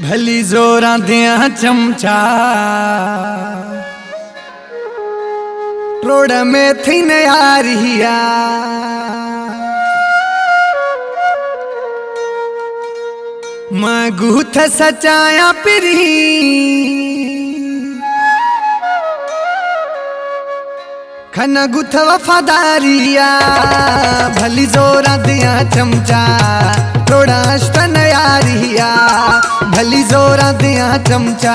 भली जोरां दियां चमचा रोड़ में थी नयारिया मैं गूथ सचाया पिरी खन गुथ वफादारिया भली जोरा दिया चमचा थोड़ा अष्टन यारिया भली जोरा दिया चमचा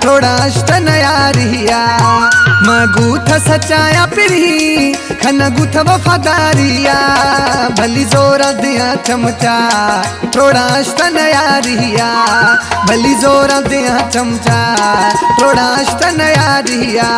थोड़ा अष्टन यारिया मैं गूथ सचाया पिरी खन गुथ वफादारिया भली जोरा दिया चमचा थोड़ा अष्टन यारिया भली जोरा दिया चमचा थोड़ा अष्टन यारिया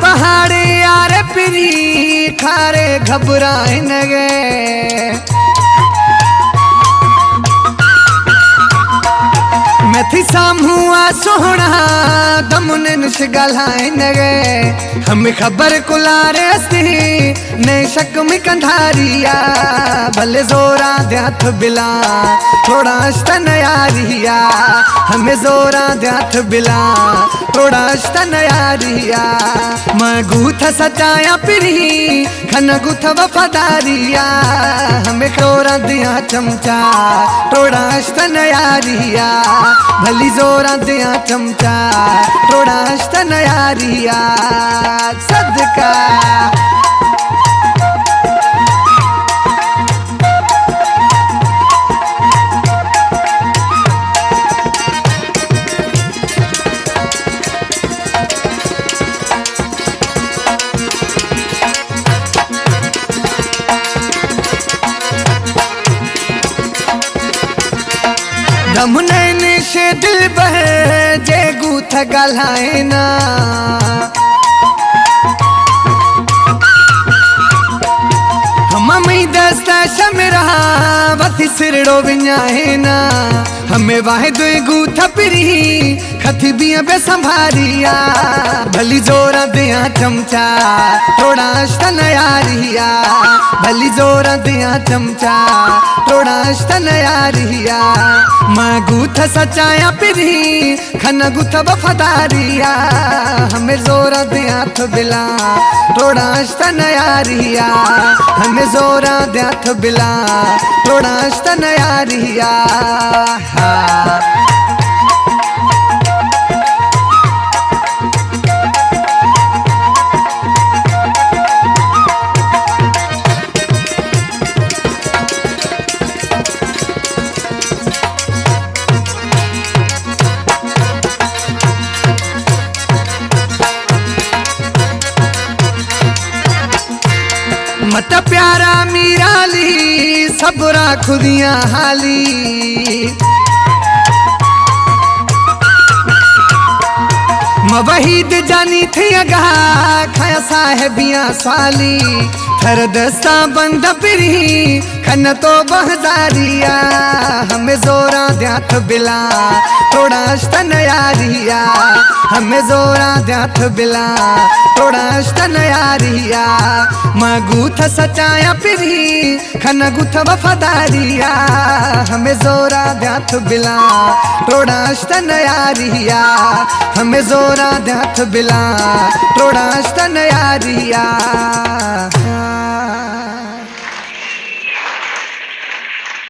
पहाड़े यारे पिरी खारे घबराए न गए मैं थी सामहुआ सोहना दमुने निश गलाए न गए हमें खबर कुलारे सी ने शक में कंधारिया भले जोरा द्याथ बिला थोड़ा अष्टन यारिया हमें जोरा द्याथ बिला थोड़ा अष्टन यारिया मैं गूथ सचाया पिरी खन गुथ वफादारिया हमें जोरा दिया चमचा थोड़ा अष्टन यारिया भली जोरा दिया चमचा थोड़ा अष्टन यारिया सदका दमुने से दिल बहे जे गूथ गलाए ना हम दस्ता शमरा वथी सिरड़ो विञाए ना हमें वाहे दो गूथ पिरी खथी बिया बे संभारिया भली जोरा दिया चमचा थोड़ा अष्टन यारिया भली जोरा दिया चमचा थोड़ा अष्टन यारिया मैं गूथ सचाया पिरी खन गुथ वफादारिया हमें जोरा दिया बिला थोड़ा अष्टन यारिया हमें जोरा द्याथ बिला थोड़ा अष्टन यारिया मत प्यारा मीराली सबरा खुदियां हाली वहीद जानी थी अगा खाया साहेबियां साली थर दस्ता बंद पिरी खन तो बहदारिया हमें जोरा द्याथ बिला थोड़ा अष्टन यारिया हमें जोरा द्याथ बिला थोड़ा अष्टन यारिया मैं गूथ सचाया पिरी खन गुथ वफादारिया हमें जोरा द्याथ बिला थोड़ा अष्टन यारिया हमें जोरा द्याथ बिला थोड़ा अष्टन यारिया।